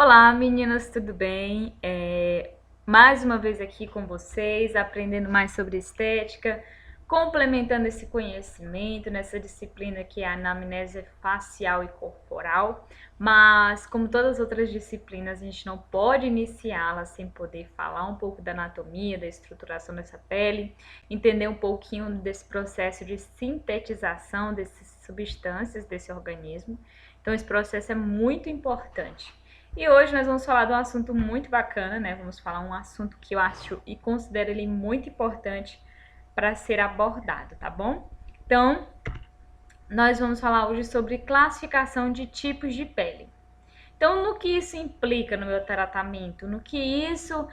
Olá, meninas, tudo bem? Mais uma vez aqui com vocês, aprendendo mais sobre estética, complementando esse conhecimento nessa disciplina que é a anamnese facial e corporal. Mas, como todas as outras disciplinas, a gente não pode iniciá-la sem poder falar um pouco da anatomia, da estruturação dessa pele, entender um pouquinho desse processo de sintetização dessas substâncias desse organismo. Então, esse processo é muito importante. E hoje nós vamos falar de um assunto muito bacana, né? Vamos falar um assunto que eu acho e considero ele muito importante para ser abordado, tá bom? Então, nós vamos falar hoje sobre classificação de tipos de pele. Então, no que isso implica no meu tratamento? No que isso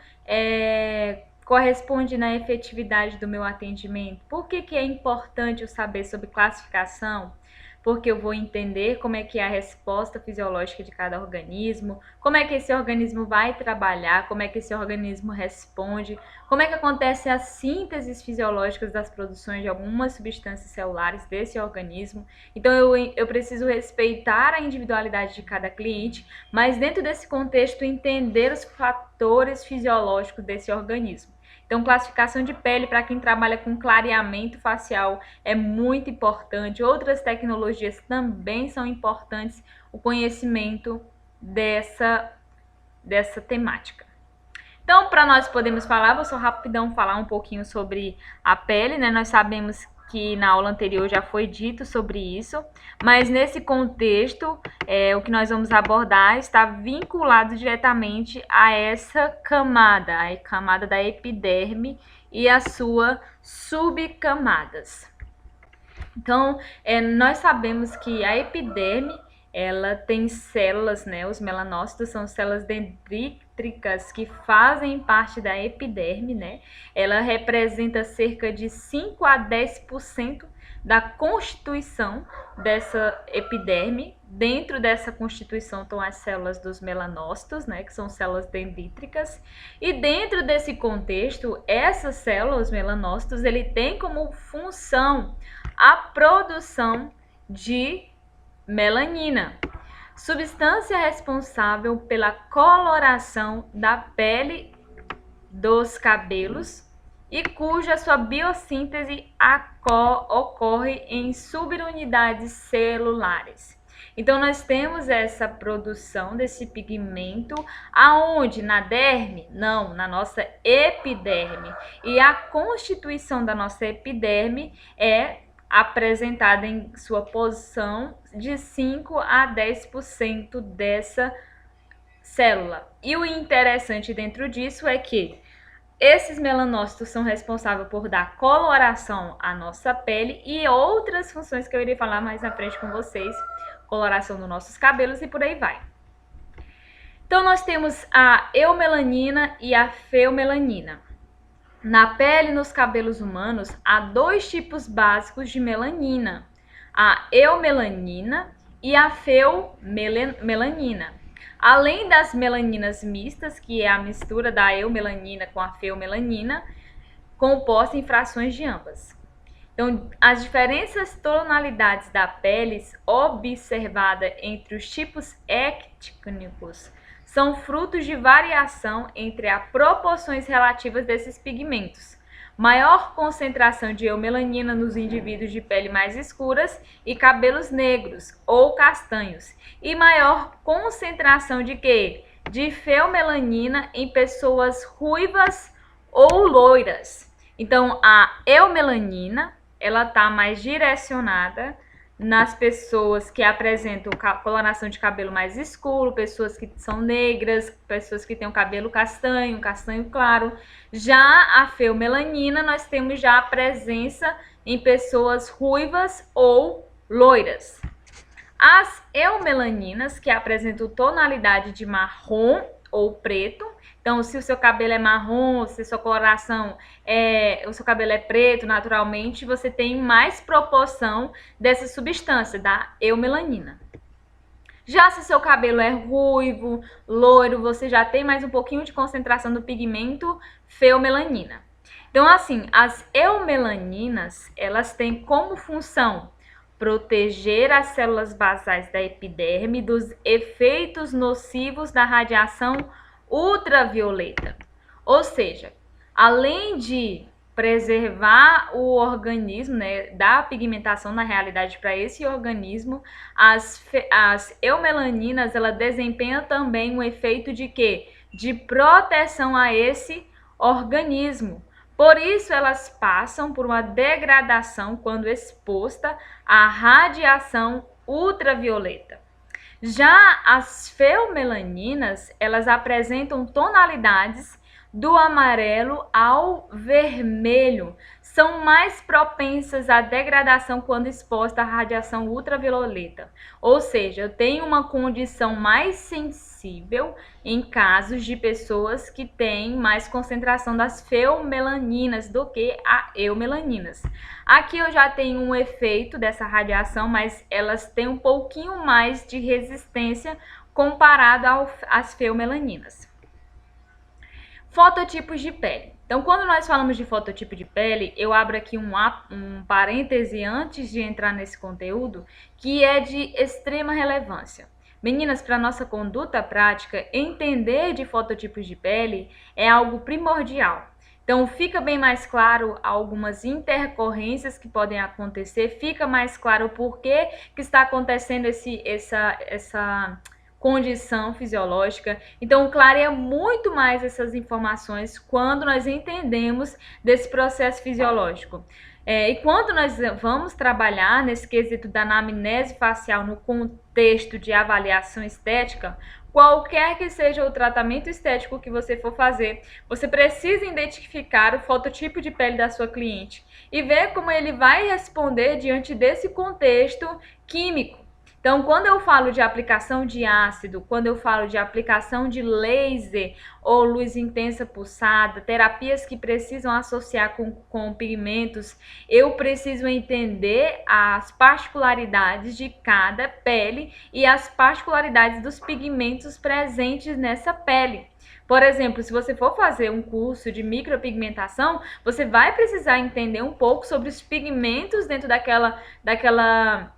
corresponde na efetividade do meu atendimento? Por que é importante eu saber sobre classificação? Porque eu vou entender como é que é a resposta fisiológica de cada organismo, como é que esse organismo vai trabalhar, como é que esse organismo responde, como é que acontece as sínteses fisiológicas das produções de algumas substâncias celulares desse organismo. Então eu preciso respeitar a individualidade de cada cliente, mas dentro desse contexto entender os fatores fisiológicos desse organismo. Então, classificação de pele para quem trabalha com clareamento facial é muito importante. Outras tecnologias também são importantes, o conhecimento dessa temática. Então, para nós podermos falar, vou só rapidão falar um pouquinho sobre a pele, né? Nós sabemos que na aula anterior já foi dito sobre isso, mas nesse contexto, o que nós vamos abordar está vinculado diretamente a essa camada, a camada da epiderme e as suas subcamadas. Então, nós sabemos que a epiderme, ela tem células, né? Os melanócitos são células dendríticas que fazem parte da epiderme, né? Ela representa cerca de 5 a 10% da constituição dessa epiderme. Dentro dessa constituição estão as células dos melanócitos, né? Que são células dendríticas. E dentro desse contexto, essas células, os melanócitos, ele tem como função a produção de melanina, substância responsável pela coloração da pele dos cabelos e cuja sua biossíntese ocorre em subunidades celulares. Então, nós temos essa produção desse pigmento aonde? Na derme? Não, na nossa epiderme. E a constituição da nossa epiderme é apresentada em sua posição de 5 a 10% dessa célula. E o interessante dentro disso é que esses melanócitos são responsáveis por dar coloração à nossa pele e outras funções que eu irei falar mais na frente com vocês, coloração dos nossos cabelos e por aí vai. Então, nós temos a eumelanina e a feomelanina. Na pele e nos cabelos humanos, há dois tipos básicos de melanina, a eumelanina e a feomelanina. Além das melaninas mistas, que é a mistura da eumelanina com a feomelanina, composta em frações de ambas. Então, as diferentes tonalidades da pele observada entre os tipos étnicos são frutos de variação entre as proporções relativas desses pigmentos. Maior concentração de eumelanina nos indivíduos de pele mais escuras e cabelos negros ou castanhos. E maior concentração de quê? De feomelanina em pessoas ruivas ou loiras. Então, a eumelanina, ela está mais direcionada nas pessoas que apresentam coloração de cabelo mais escuro, pessoas que são negras, pessoas que têm o cabelo castanho, castanho claro. Já a feomelanina, nós temos já a presença em pessoas ruivas ou loiras. As eumelaninas, que apresentam tonalidade de marrom ou preto. Então, se o seu cabelo é marrom, se a sua coloração o seu cabelo é preto, naturalmente, você tem mais proporção dessa substância, da eumelanina. Já se o seu cabelo é ruivo, loiro, você já tem mais um pouquinho de concentração do pigmento feomelanina. Então, assim, as eumelaninas, elas têm como função proteger as células basais da epiderme dos efeitos nocivos da radiação ultravioleta. Ou seja, além de preservar o organismo, né, da pigmentação na realidade para esse organismo, as eumelaninas, ela desempenham também um efeito de quê? De proteção a esse organismo. Por isso, elas passam por uma degradação quando exposta à radiação ultravioleta. Já as feomelaninas, elas apresentam tonalidades do amarelo ao vermelho. São mais propensas à degradação quando exposta à radiação ultravioleta. Ou seja, eu tenho uma condição mais sensível em casos de pessoas que têm mais concentração das feomelaninas do que a eumelaninas. Aqui eu já tenho um efeito dessa radiação, mas elas têm um pouquinho mais de resistência comparado às feomelaninas. Fototipos de pele. Então, quando nós falamos de fototipo de pele, eu abro aqui um parêntese antes de entrar nesse conteúdo, que é de extrema relevância. Meninas, para nossa conduta prática, entender de fototipos de pele é algo primordial. Então, fica bem mais claro algumas intercorrências que podem acontecer, fica mais claro o porquê que está acontecendo essa condição fisiológica. Então, clareia muito mais essas informações quando nós entendemos desse processo fisiológico. E quando nós vamos trabalhar nesse quesito da anamnese facial no contexto de avaliação estética, qualquer que seja o tratamento estético que você for fazer, você precisa identificar o fototipo de pele da sua cliente e ver como ele vai responder diante desse contexto químico. Então, quando eu falo de aplicação de ácido, quando eu falo de aplicação de laser ou luz intensa pulsada, terapias que precisam associar com pigmentos, eu preciso entender as particularidades de cada pele e as particularidades dos pigmentos presentes nessa pele. Por exemplo, se você for fazer um curso de micropigmentação, você vai precisar entender um pouco sobre os pigmentos dentro daquela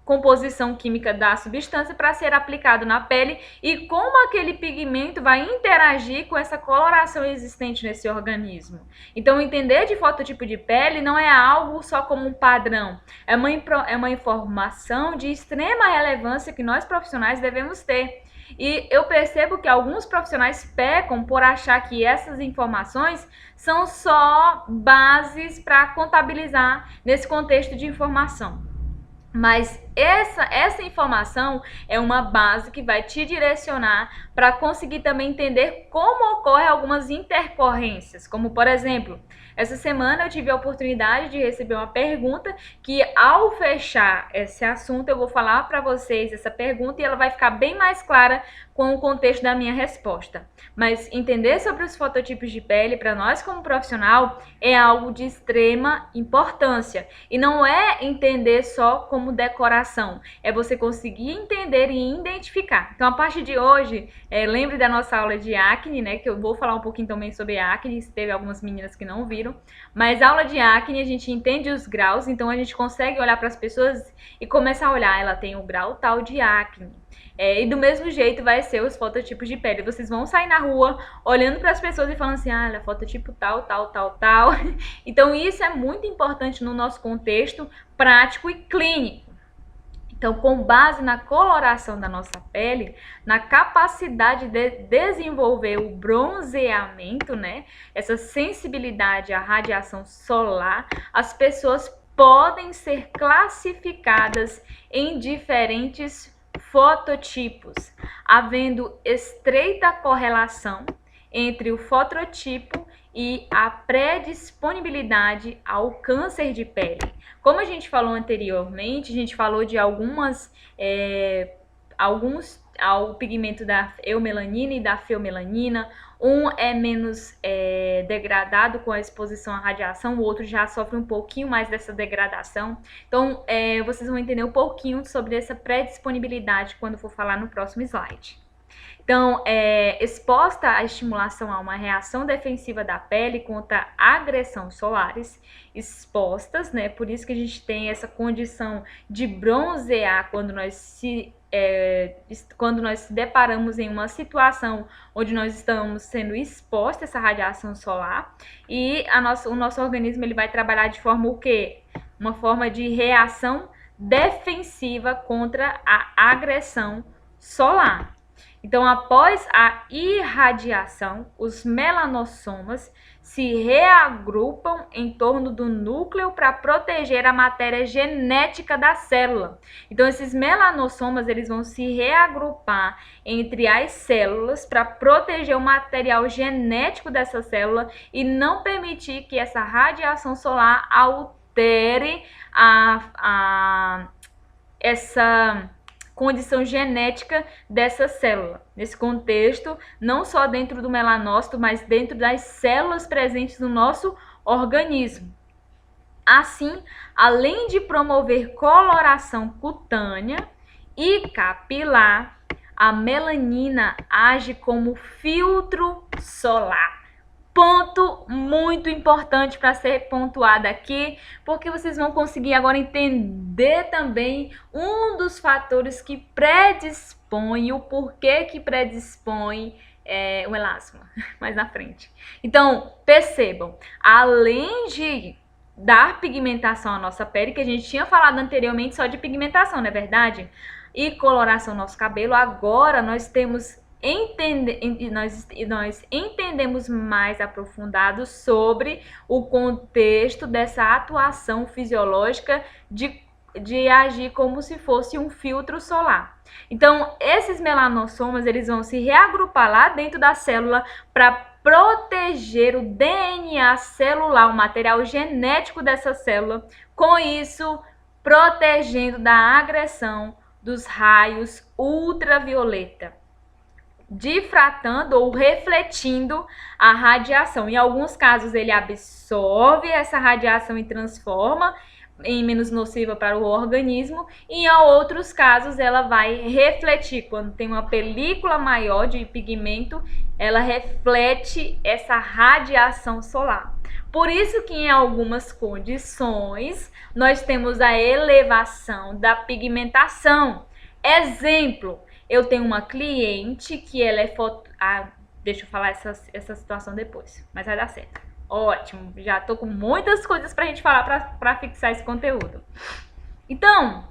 composição química da substância para ser aplicado na pele e como aquele pigmento vai interagir com essa coloração existente nesse organismo. Então, entender de fototipo de pele não é algo só como um padrão, é uma informação de extrema relevância que nós profissionais devemos ter. E eu percebo que alguns profissionais pecam por achar que essas informações são só bases para contabilizar nesse contexto de informação. Mas essa informação é uma base que vai te direcionar para conseguir também entender como ocorrem algumas intercorrências, como por exemplo, essa semana eu tive a oportunidade de receber uma pergunta que ao fechar esse assunto eu vou falar para vocês essa pergunta e ela vai ficar bem mais clara com o contexto da minha resposta. Mas entender sobre os fototipos de pele para nós como profissional é algo de extrema importância e não é entender só como decoração, é você conseguir entender e identificar. Então, a partir de hoje, lembre da nossa aula de acne, né? Que eu vou falar um pouquinho também sobre acne, se teve algumas meninas que não viram. Mas aula de acne, a gente entende os graus, então a gente consegue olhar para as pessoas e começar a olhar, ela tem o grau tal de acne. E do mesmo jeito vai ser os fototipos de pele. Vocês vão sair na rua olhando para as pessoas e falando assim, ah, ela é fototipo tal, tal, tal, tal. Então isso é muito importante no nosso contexto prático e clínico. Então, com base na coloração da nossa pele, na capacidade de desenvolver o bronzeamento, né? Essa sensibilidade à radiação solar, as pessoas podem ser classificadas em diferentes fototipos, havendo estreita correlação entre o fototipo e a predisponibilidade ao câncer de pele. Como a gente falou anteriormente, a gente falou de alguns ao pigmento da eumelanina e da feomelanina. Um é menos degradado com a exposição à radiação, o outro já sofre um pouquinho mais dessa degradação. Então, vocês vão entender um pouquinho sobre essa predisponibilidade quando for falar no próximo slide. Então, exposta à estimulação a uma reação defensiva da pele contra agressões solares, expostas, né? Por isso que a gente tem essa condição de bronzear quando quando nós se deparamos em uma situação onde nós estamos sendo expostos a essa radiação solar, e o nosso organismo ele vai trabalhar de forma o quê? Uma forma de reação defensiva contra a agressão solar. Então, após a irradiação, os melanossomas se reagrupam em torno do núcleo para proteger a matéria genética da célula. Então, esses melanossomas eles vão se reagrupar entre as células para proteger o material genético dessa célula e não permitir que essa radiação solar altere essa condição genética dessa célula. Nesse contexto, não só dentro do melanócito, mas dentro das células presentes no nosso organismo. Assim, além de promover coloração cutânea e capilar, a melanina age como filtro solar. Ponto muito importante para ser pontuado aqui, porque vocês vão conseguir agora entender também um dos fatores que predispõe, o porquê que predispõe o melasma, mais na frente. Então, percebam, além de dar pigmentação à nossa pele, que a gente tinha falado anteriormente só de pigmentação, não é verdade? E coloração do nosso cabelo, agora nós temos nós entendemos mais aprofundado sobre o contexto dessa atuação fisiológica de agir como se fosse um filtro solar. Então, esses melanossomas eles vão se reagrupar lá dentro da célula para proteger o DNA celular, o material genético dessa célula, com isso protegendo da agressão dos raios ultravioleta, difratando ou refletindo a radiação. Em alguns casos ele absorve essa radiação e transforma em menos nociva para o organismo, e em outros casos ela vai refletir. Quando tem uma película maior de pigmento, ela reflete essa radiação solar. Por isso que em algumas condições nós temos a elevação da pigmentação. Exemplo, eu tenho uma cliente que ela é deixa eu falar essa situação depois, mas vai dar certo. Ótimo, já tô com muitas coisas pra gente falar para fixar esse conteúdo. Então,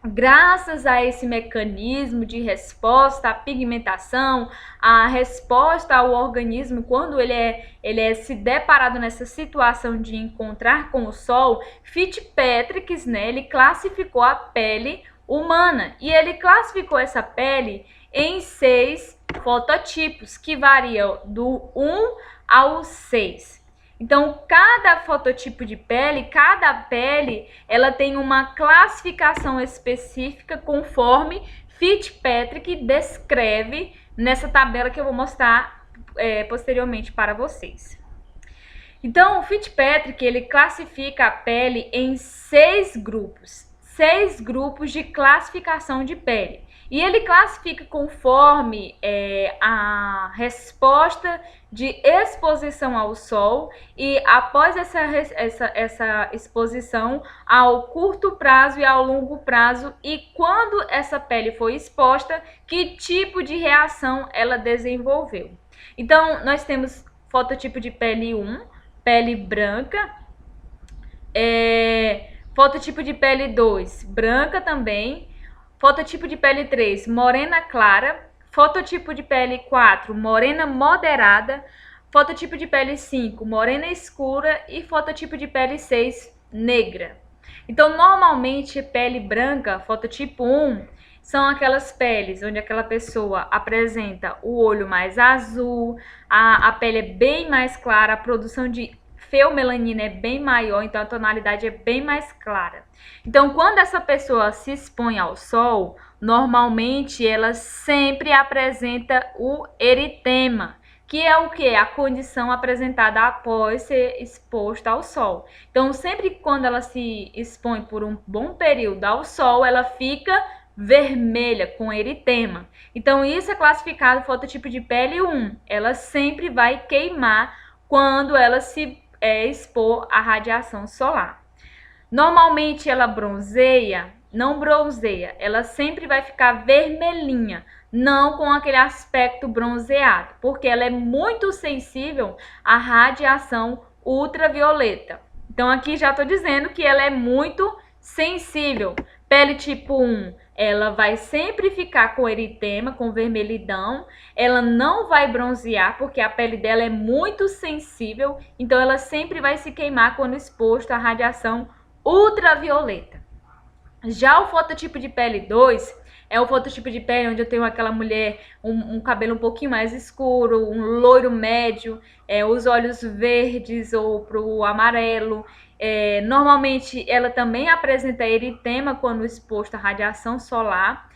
graças a esse mecanismo de resposta à pigmentação, a resposta ao organismo quando ele é se deparado nessa situação de encontrar com o sol, Fitzpatrick, né, ele classificou a pele humana e ele classificou essa pele em 6 fototipos que variam do 1 ao 6. Então, cada fototipo de pele, cada pele, ela tem uma classificação específica conforme Fitzpatrick descreve nessa tabela que eu vou mostrar posteriormente para vocês. Então, o Fitzpatrick, ele classifica a pele em 6 grupos. 6 grupos de classificação de pele. E ele classifica conforme a resposta de exposição ao sol e após essa exposição ao curto prazo e ao longo prazo, e quando essa pele foi exposta, que tipo de reação ela desenvolveu. Então, nós temos fototipo de pele 1, pele branca, fototipo de pele 2, branca também. Fototipo de pele 3, morena clara. Fototipo de pele 4, morena moderada. Fototipo de pele 5, morena escura. E fototipo de pele 6, negra. Então, normalmente, pele branca, fototipo 1, são aquelas peles onde aquela pessoa apresenta o olho mais azul, a pele é bem mais clara, a produção de feomelanina é bem maior, então a tonalidade é bem mais clara. Então, quando essa pessoa se expõe ao sol, normalmente ela sempre apresenta o eritema, que é o que? A condição apresentada após ser exposta ao sol. Então, sempre quando ela se expõe por um bom período ao sol, ela fica vermelha, com eritema. Então, isso é classificado fototipo de pele 1. Ela sempre vai queimar quando ela se expor à radiação solar. Normalmente, ela bronzeia? Não bronzeia. Ela sempre vai ficar vermelhinha, não com aquele aspecto bronzeado, porque ela é muito sensível à radiação ultravioleta. Então, aqui já estou dizendo que ela é muito sensível. Pele tipo 1, ela vai sempre ficar com eritema, com vermelhidão. Ela não vai bronzear, porque a pele dela é muito sensível. Então, ela sempre vai se queimar quando exposto à radiação ultravioleta. Já o fototipo de pele 2 é o fototipo de pele onde eu tenho aquela mulher, um cabelo um pouquinho mais escuro, um loiro médio, os olhos verdes ou pro amarelo. Normalmente ela também apresenta eritema quando exposta à radiação solar.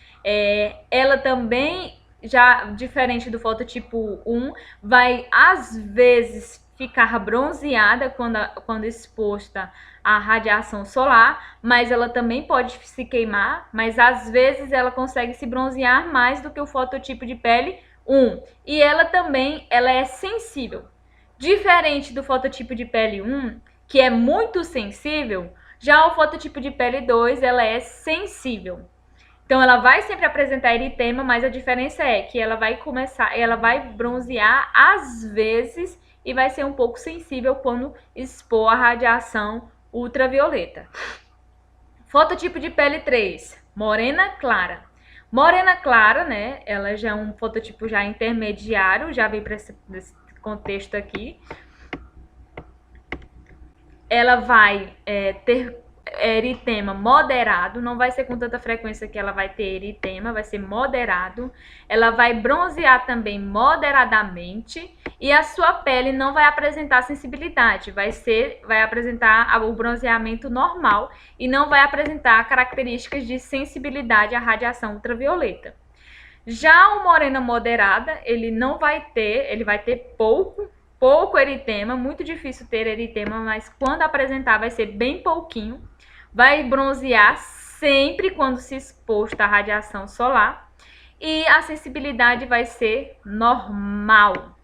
Ela também, já diferente do fototipo 1, vai às vezes ficar bronzeada quando exposta à radiação solar, mas ela também pode se queimar, mas às vezes ela consegue se bronzear mais do que o fototipo de pele 1. E ela também é sensível. Diferente do fototipo de pele 1, que é muito sensível, já o fototipo de pele 2, ela é sensível. Então, ela vai sempre apresentar eritema, mas a diferença é que ela vai bronzear às vezes e vai ser um pouco sensível quando expor a radiação ultravioleta. Fototipo de pele 3, morena clara. Morena clara, né? Ela já é um fototipo já intermediário, já vem para esse contexto aqui. Ela vai ter eritema moderado, não vai ser com tanta frequência que ela vai ter eritema, vai ser moderado. Ela vai bronzear também moderadamente e a sua pele não vai apresentar sensibilidade, vai apresentar o bronzeamento normal e não vai apresentar características de sensibilidade à radiação ultravioleta. Já o morena moderada, ele vai ter pouco eritema, muito difícil ter eritema, mas quando apresentar vai ser bem pouquinho. Vai bronzear sempre quando se exposto à radiação solar e a sensibilidade vai ser normal.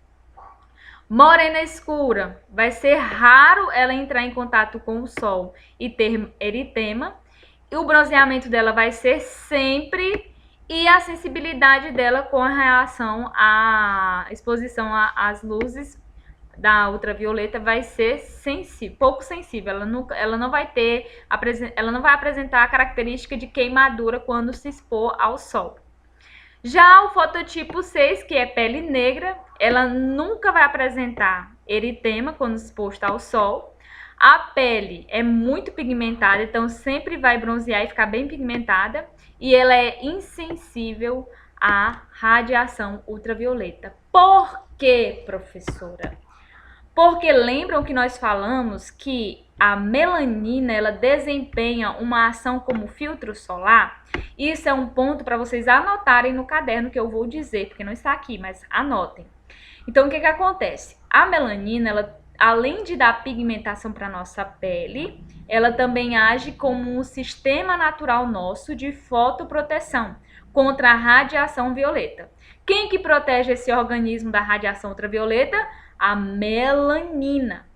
Morena escura, vai ser raro ela entrar em contato com o sol e ter eritema. E o bronzeamento dela vai ser sempre e a sensibilidade dela com a reação à exposição às luzes da ultravioleta vai ser pouco sensível. Ela não vai apresentar a característica de queimadura quando se expor ao sol. Já o fototipo 6, que é pele negra, ela nunca vai apresentar eritema quando exposta ao sol. A pele é muito pigmentada, então sempre vai bronzear e ficar bem pigmentada. E ela é insensível à radiação ultravioleta. Por quê, professora? Porque lembram que nós falamos que a melanina ela desempenha uma ação como filtro solar? Isso é um ponto para vocês anotarem no caderno que eu vou dizer, porque não está aqui, mas anotem. Então, o que acontece? A melanina, ela, além de dar pigmentação para a nossa pele, ela também age como um sistema natural nosso de fotoproteção contra a radiação violeta. Quem que protege esse organismo da radiação ultravioleta? A melanina.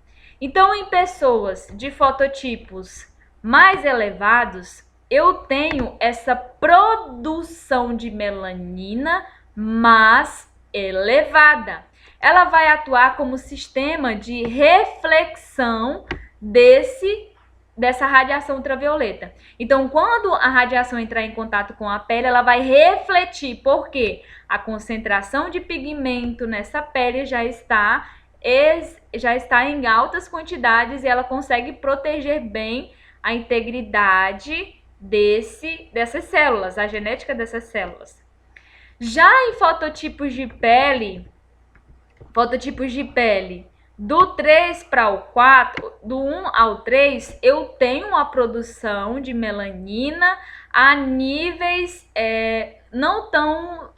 Então, em pessoas de fototipos mais elevados, eu tenho essa produção de melanina mais elevada. Ela vai atuar como sistema de reflexão dessa radiação ultravioleta. Então, quando a radiação entrar em contato com a pele, ela vai refletir. Por quê? A concentração de pigmento nessa pele já está em altas quantidades e ela consegue proteger bem a integridade dessas células, a genética dessas células. Já em fototipos de pele do 3 para o 4, do 1 ao 3, eu tenho uma produção de melanina a níveis não tão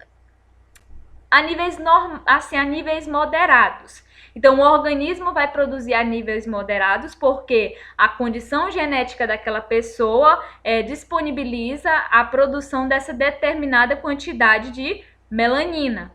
a níveis moderados. Então, o organismo vai produzir a níveis moderados porque a condição genética daquela pessoa disponibiliza a produção dessa determinada quantidade de melanina.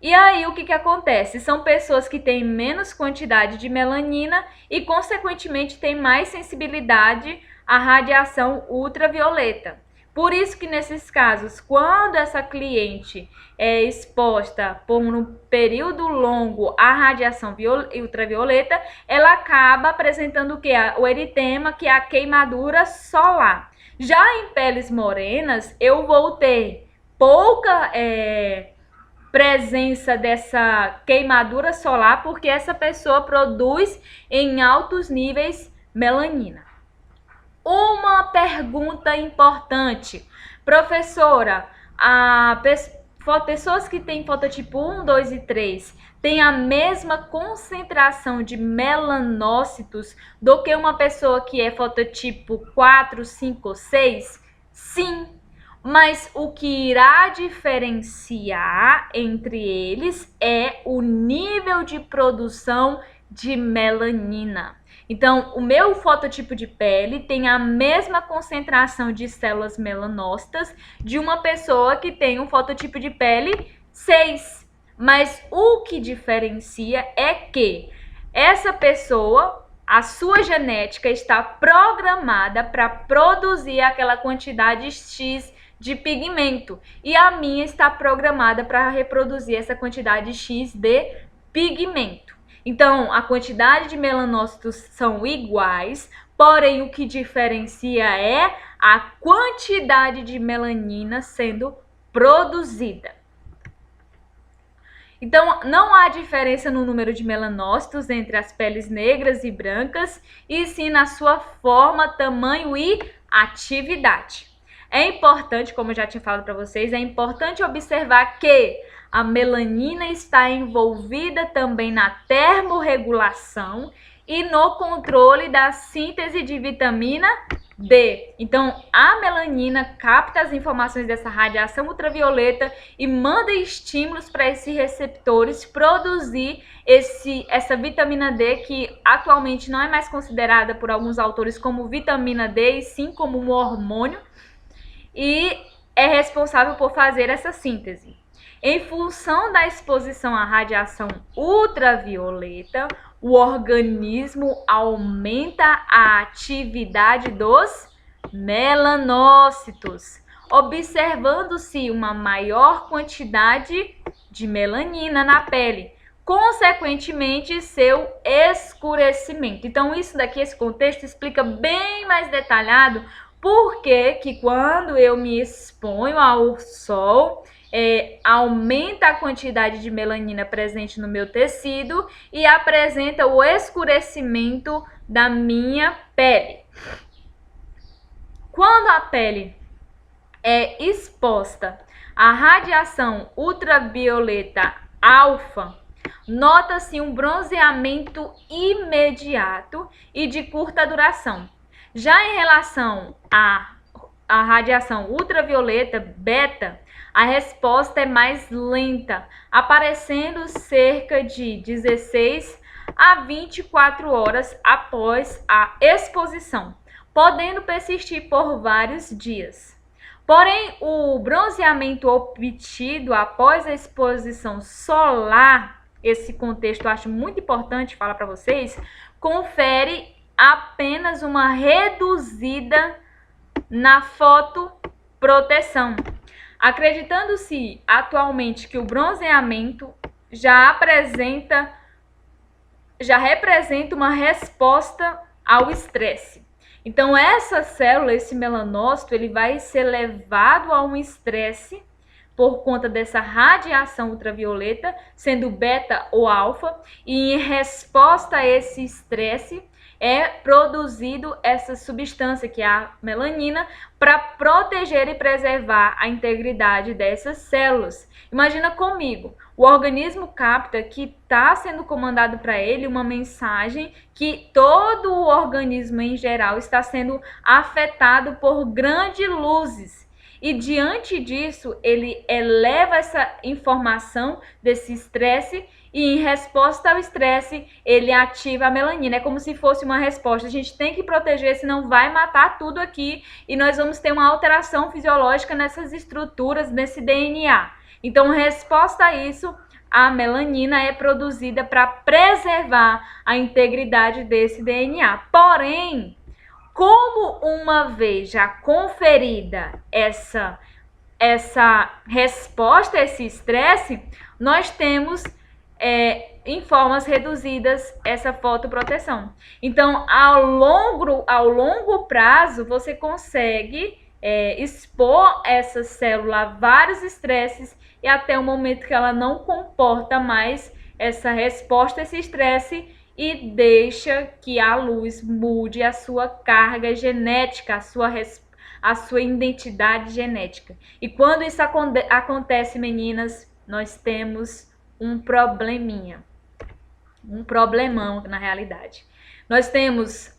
E aí, o que acontece? São pessoas que têm menos quantidade de melanina e, consequentemente, têm mais sensibilidade à radiação ultravioleta. Por isso que, nesses casos, quando essa cliente é exposta por um período longo à radiação ultravioleta, ela acaba apresentando o que? O eritema, que é a queimadura solar. Já em peles morenas, eu vou ter pouca presença dessa queimadura solar, porque essa pessoa produz em altos níveis melanina. Uma pergunta importante. Professora, pessoas que têm fototipo 1, 2 e 3 têm a mesma concentração de melanócitos do que uma pessoa que é fototipo 4, 5 ou 6? Sim, mas o que irá diferenciar entre eles é o nível de produção de melanina. Então, o meu fototipo de pele tem a mesma concentração de células melanócitas de uma pessoa que tem um fototipo de pele 6. Mas o que diferencia é que essa pessoa, a sua genética está programada para produzir aquela quantidade X de pigmento e a minha está programada para reproduzir essa quantidade X de pigmento. Então, a quantidade de melanócitos são iguais, porém o que diferencia é a quantidade de melanina sendo produzida. Então, não há diferença no número de melanócitos entre as peles negras e brancas, e sim na sua forma, tamanho e atividade. É importante, como eu já tinha falado para vocês, é importante observar que a melanina está envolvida também na termorregulação e no controle da síntese de vitamina D. Então, a melanina capta as informações dessa radiação ultravioleta e manda estímulos para esses receptores produzir essa vitamina D, que atualmente não é mais considerada por alguns autores como vitamina D, e sim como um hormônio, e é responsável por fazer essa síntese. Em função da exposição à radiação ultravioleta, o organismo aumenta a atividade dos melanócitos, observando-se uma maior quantidade de melanina na pele, consequentemente seu escurecimento. Então, isso daqui, esse contexto explica bem mais detalhado por que quando eu me exponho ao sol, aumenta a quantidade de melanina presente no meu tecido e apresenta o escurecimento da minha pele. Quando a pele é exposta à radiação ultravioleta alfa, nota-se um bronzeamento imediato e de curta duração. Já em relação à radiação ultravioleta beta, a resposta é mais lenta, aparecendo cerca de 16 a 24 horas após a exposição, podendo persistir por vários dias. Porém, o bronzeamento obtido após a exposição solar, esse contexto eu acho muito importante falar para vocês, confere apenas uma reduzida na fotoproteção, acreditando-se atualmente que o bronzeamento já representa uma resposta ao estresse. Então, essa célula, esse melanócito, ele vai ser levado a um estresse por conta dessa radiação ultravioleta, sendo beta ou alfa, e em resposta a esse estresse, é produzido essa substância, que é a melanina, para proteger e preservar a integridade dessas células. Imagina comigo, o organismo capta que está sendo comandado para ele uma mensagem que todo o organismo em geral está sendo afetado por grandes luzes. e diante disso ele eleva essa informação desse estresse e em resposta ao estresse ele ativa a melanina. É como se fosse uma resposta. A gente tem que proteger, senão vai matar tudo aqui e nós vamos ter uma alteração fisiológica nessas estruturas, nesse DNA. Então, resposta a isso, a melanina é produzida para preservar a integridade desse DNA. Porém, como uma vez já conferida essa resposta a esse estresse, nós temos em formas reduzidas essa fotoproteção. Então, ao longo prazo, você consegue expor essa célula a vários estresses e até o momento que ela não comporta mais essa resposta a esse estresse e deixa que a luz mude a sua carga genética, a sua identidade genética. E quando isso acontece, meninas, nós temos um probleminha, um problemão na realidade. Nós temos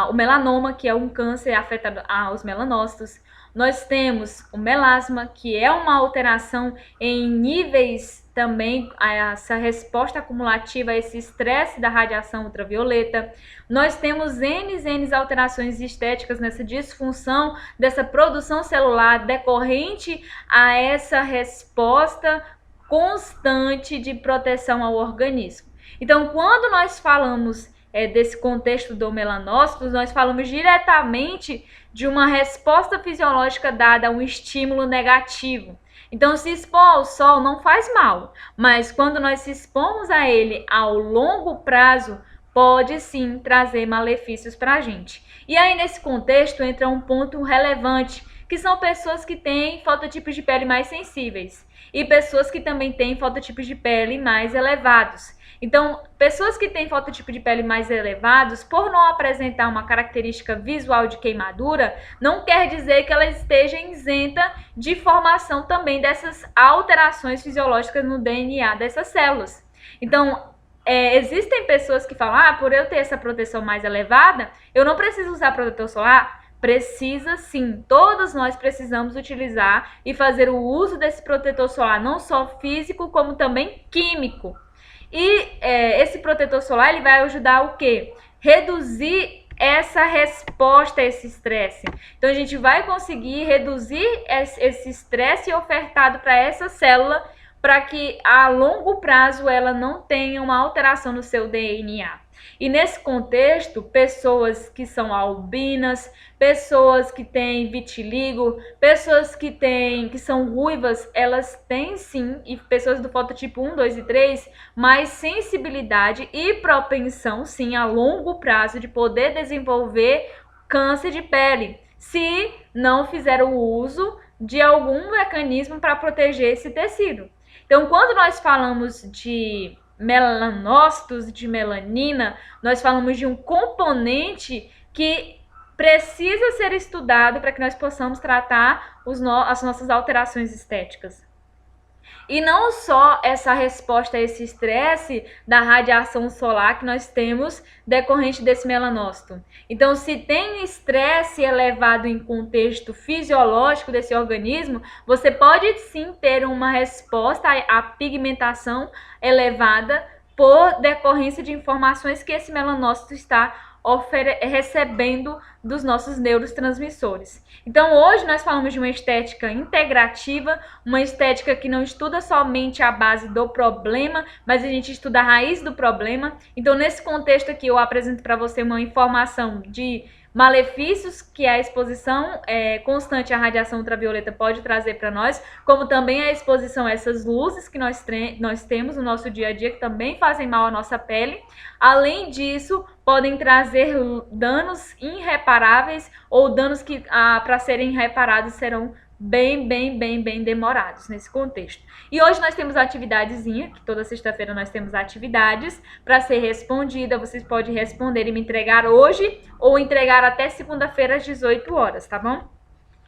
o melanoma, que é um câncer afetando os melanócitos. Nós temos o melasma, que é uma alteração em níveis também, essa resposta acumulativa a esse estresse da radiação ultravioleta. Nós temos N alterações estéticas nessa disfunção dessa produção celular decorrente a essa resposta constante de proteção ao organismo. Então, quando nós falamos desse contexto do melanócito, nós falamos diretamente de uma resposta fisiológica dada a um estímulo negativo. Então, se expor ao sol não faz mal, mas quando nós se expomos a ele ao longo prazo, pode sim trazer malefícios para a gente. E aí, nesse contexto, entra um ponto relevante, que são pessoas que têm fototipos de pele mais sensíveis e pessoas que também têm fototipos de pele mais elevados. Então, pessoas que têm fototipo de pele mais elevados, por não apresentar uma característica visual de queimadura, não quer dizer que ela esteja isenta de formação também dessas alterações fisiológicas no DNA dessas células. Então, existem pessoas que falam, por eu ter essa proteção mais elevada, eu não preciso usar protetor solar. Precisa sim, todos nós precisamos utilizar e fazer o uso desse protetor solar, não só físico, como também químico. E esse protetor solar ele vai ajudar o quê? Reduzir essa resposta a esse estresse. Então, a gente vai conseguir reduzir esse estresse ofertado para essa célula para que a longo prazo ela não tenha uma alteração no seu DNA. E nesse contexto, pessoas que são albinas, pessoas que têm vitiligo, pessoas que são ruivas, elas têm sim, e pessoas do fototipo 1, 2 e 3, mais sensibilidade e propensão, sim, a longo prazo de poder desenvolver câncer de pele, se não fizer o uso de algum mecanismo para proteger esse tecido. Então, quando nós falamos de melanócitos, de melanina, nós falamos de um componente que precisa ser estudado para que nós possamos tratar as nossas alterações estéticas. E não só essa resposta a esse estresse da radiação solar que nós temos decorrente desse melanócito. Então, se tem estresse elevado em contexto fisiológico desse organismo, você pode sim ter uma resposta à pigmentação elevada por decorrência de informações que esse melanócito está recebendo dos nossos neurotransmissores. Então, hoje nós falamos de uma estética integrativa, uma estética que não estuda somente a base do problema, mas a gente estuda a raiz do problema. Então, nesse contexto aqui, eu apresento para você uma informação de malefícios que a exposição constante à radiação ultravioleta pode trazer para nós, como também a exposição a essas luzes que nós temos no nosso dia a dia, que também fazem mal à nossa pele. Além disso, podem trazer danos irreparáveis ou danos que, para serem reparados, serão bem demorados nesse contexto. E hoje nós temos a atividadezinha, que toda sexta-feira nós temos atividades para ser respondida. Vocês podem responder e me entregar hoje ou entregar até segunda-feira às 18 horas, tá bom?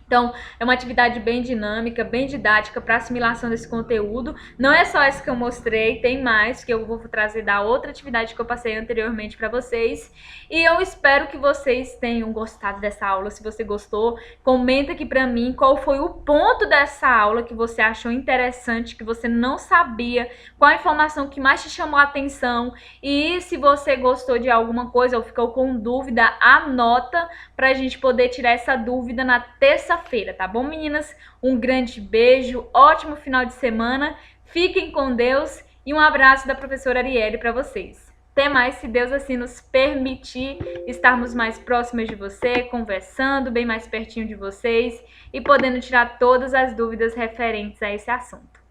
Então, é uma atividade bem dinâmica, bem didática para assimilação desse conteúdo. Não é só essa que eu mostrei, tem mais que eu vou trazer da outra atividade que eu passei anteriormente para vocês. E eu espero que vocês tenham gostado dessa aula. Se você gostou, comenta aqui para mim qual foi o ponto dessa aula que você achou interessante, que você não sabia, qual a informação que mais te chamou a atenção. E se você gostou de alguma coisa ou ficou com dúvida, anota para a gente poder tirar essa dúvida na terça-feira, tá bom, meninas? Um grande beijo, ótimo final de semana, fiquem com Deus e um abraço da professora Arielle para vocês. Até mais, se Deus assim nos permitir estarmos mais próximas de você, conversando bem mais pertinho de vocês e podendo tirar todas as dúvidas referentes a esse assunto.